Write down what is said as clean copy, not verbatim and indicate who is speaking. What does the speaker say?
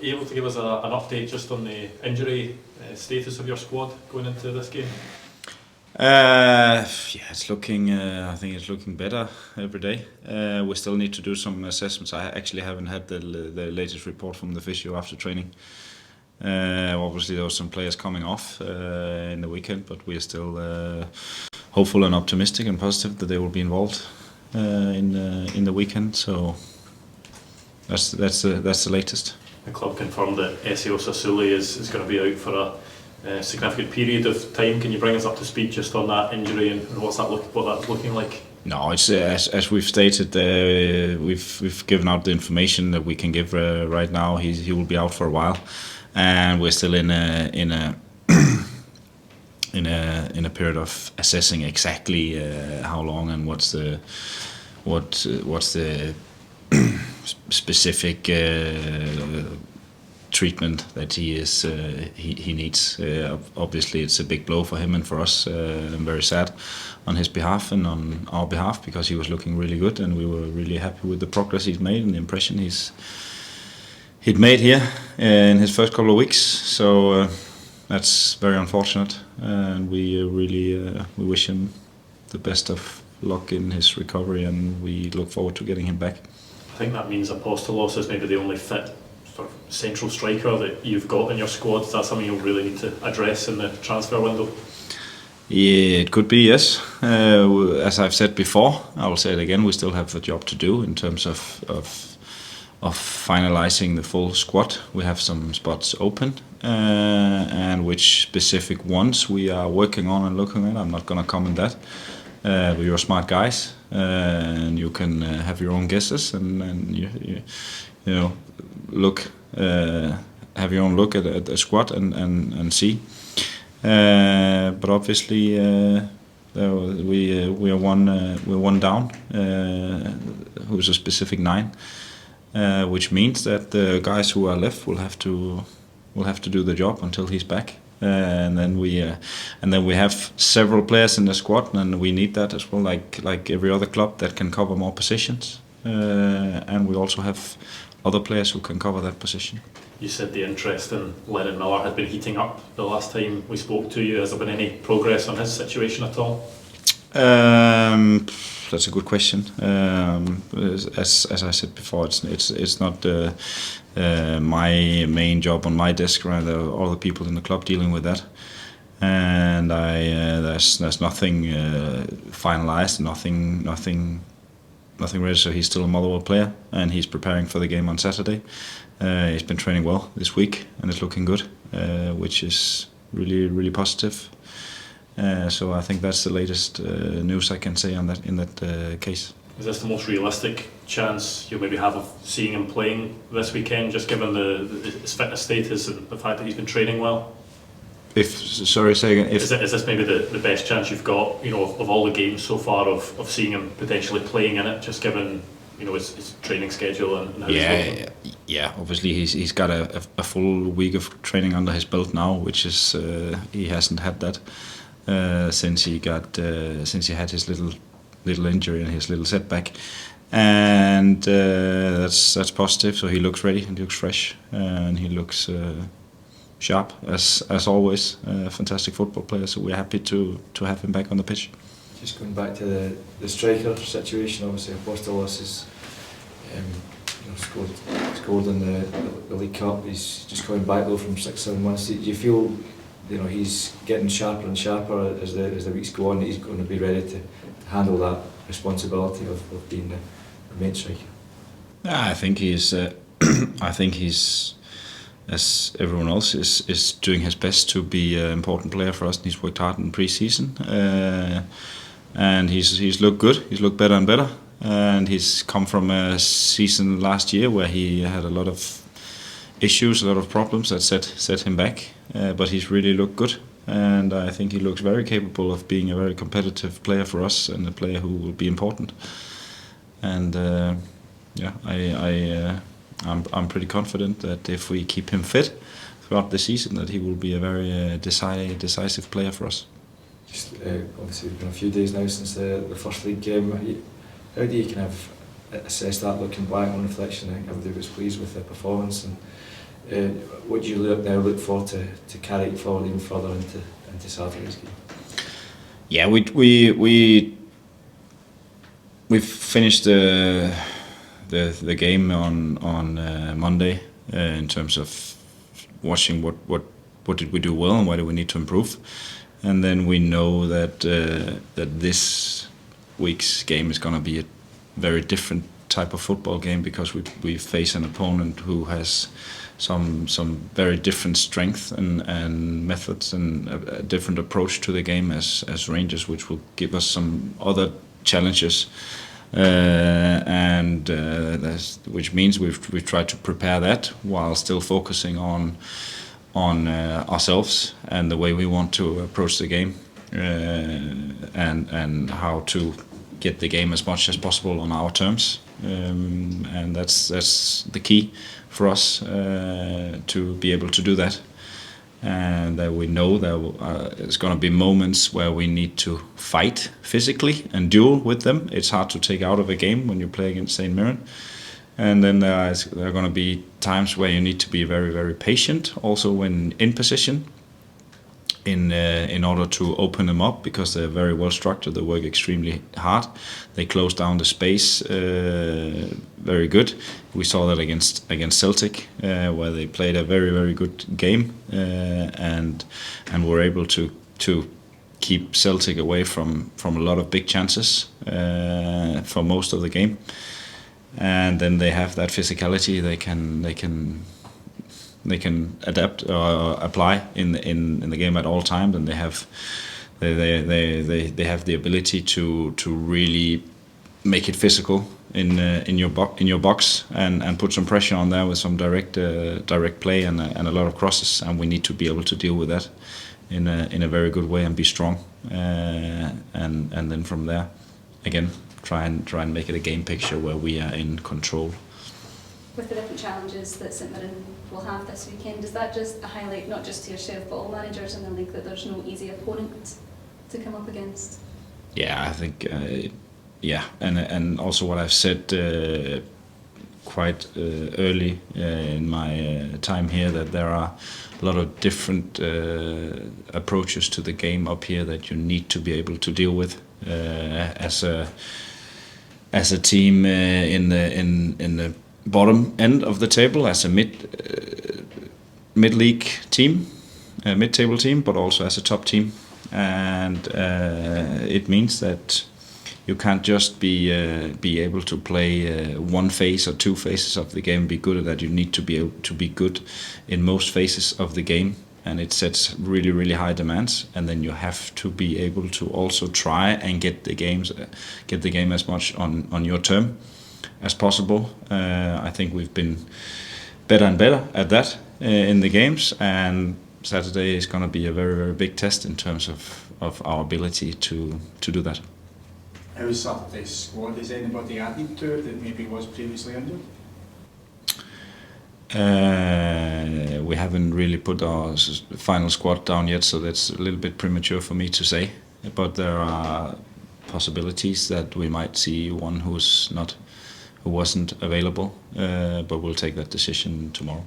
Speaker 1: you able to give us an update just on the injury status of your squad going into this game?
Speaker 2: It's looking. I think it's looking better every day. We still need to do some assessments. I actually haven't had the latest report from the physio after training. Obviously, there were some players coming off in the weekend, but we are still hopeful and optimistic and positive that they will be involved in the weekend. So that's the latest.
Speaker 1: The club confirmed that Seio Souli is going to be out for a significant period of time. Can you bring us up to speed just on that injury and what that's looking like?
Speaker 2: No, it's as we've stated. We've given out the information that we can give right now. He will be out for a while, and we're still in a period of assessing exactly how long and what's the specific treatment that he needs. Obviously, it's a big blow for him and for us. I'm very sad on his behalf and on our behalf because he was looking really good and we were really happy with the progress he's made and the impression he'd made here in his first couple of weeks. So that's very unfortunate, and we we wish him the best of luck in his recovery, and we look forward to getting him back.
Speaker 1: I think that means Apostolos is maybe the only fit sort of central striker that you've got in your squad. Is that something you'll really need to address in the transfer window?
Speaker 2: Yeah, it could be, yes. As I've said before, I will say it again, we still have a job to do in terms of finalising the full squad. We have some spots open, and which specific ones we are working on and looking at. I'm not going to comment that. But you're smart guys, and you can have your own guesses and you know have your own look at the squad and see. But obviously we're one down. Who's a specific 9, which means that the guys who are left will have to do the job until he's back. And then we have several players in the squad, and we need that as well, like every other club that can cover more positions. And we also have other players who can cover that position.
Speaker 1: You said the interest in Lennon Miller had been heating up the last time we spoke to you. Has there been any progress on his situation at all?
Speaker 2: That's a good question. As I said before, it's not my main job on my desk. Rather, all the people in the club dealing with that. And there's nothing finalized, nothing ready. So he's still a Motherwell player, and he's preparing for the game on Saturday. He's been training well this week, and it's looking good, which is really positive. So I think that's the latest news I can say on that in that case.
Speaker 1: Is this the most realistic chance you'll maybe have of seeing him playing this weekend, just given his fitness status and the fact that he's been training well?
Speaker 2: Say again.
Speaker 1: Is this maybe the best chance you've got, of all the games so far, of seeing him potentially playing in it, just given his training schedule and how he's looking?
Speaker 2: Yeah. Obviously, he's got a full week of training under his belt now, which is he hasn't had that since he had his little injury and his little setback, and that's positive. So he looks ready and he looks fresh and he looks sharp as always. Fantastic football player. So we're happy to have him back on the pitch.
Speaker 3: Just going back to the striker situation, obviously Apostolos has scored in the League Cup. He's just coming back though from 6-7 months. Do you feel he's getting sharper and sharper as the weeks go on, that he's going to be ready to handle that responsibility of being the main striker?
Speaker 2: I think he's as everyone else is doing his best to be an important player for us, and he's worked hard in pre-season, and he's looked good. He's looked better and better, and he's come from a season last year where he had a lot of issues, a lot of problems that set him back, but he's really looked good, and I think he looks very capable of being a very competitive player for us and a player who will be important. And I'm pretty confident that if we keep him fit throughout the season, that he will be a very decisive player for us.
Speaker 3: Just obviously it's been a few days now since the first league game. How do you kind of assess that looking back on reflection? I think everybody was pleased with the performance, and What do you look for to carry it forward even further into Saturday's game?
Speaker 2: Yeah, we've finished the game on Monday in terms of watching what did we do well and where do we need to improve, and then we know that this week's game is going to be a very different type of football game because we face an opponent who has some very different strength and methods and a different approach to the game as Rangers, which will give us some other challenges, which means we've tried to prepare that while still focusing on ourselves and the way we want to approach the game, and how to get the game as much as possible on our terms, and that's the key for us to be able to do that. And that we know there's going to be moments where we need to fight physically and duel with them. It's hard to take out of a game when you play against St Mirren. And then there are going to be times where you need to be very, very patient, also when in position, in order to open them up, because they're very well structured. They work extremely hard. They close down the space very good. We saw that against Celtic, where they played a very, very good game, and were able to keep Celtic away from a lot of big chances for most of the game. And then they have that physicality. They can adapt or apply in the game at all times, and they have the ability to really make it physical in your box and put some pressure on there with some direct play and a lot of crosses, and we need to be able to deal with that in a very good way and be strong, and then from there again try and make it a game picture where we are in control.
Speaker 4: With the different challenges that St Mirren will have this weekend, does that just highlight, not just to yourself but all managers in the league, that there's no easy opponent to come up against?
Speaker 2: Yeah, I think and also what I've said quite early in my time here, that there are a lot of different approaches to the game up here that you need to be able to deal with as a team in the bottom end of the table, as a mid-league team, a mid-table team, but also as a top team, and it means that you can't just be able to play one phase or two phases of the game and be good at that. You need to be able to be good in most phases of the game, and it sets really, really high demands. And then you have to be able to also try and get the game as much on your term as possible. I think we've been better and better at that in the games, and Saturday is going to be a very, very big test in terms of our ability to do that.
Speaker 5: How is Saturday's squad? Is anybody added to it that maybe was previously injured?
Speaker 2: We haven't really put our final squad down yet, so that's a little bit premature for me to say. But there are possibilities that we might see one who wasn't available, but we'll take that decision tomorrow.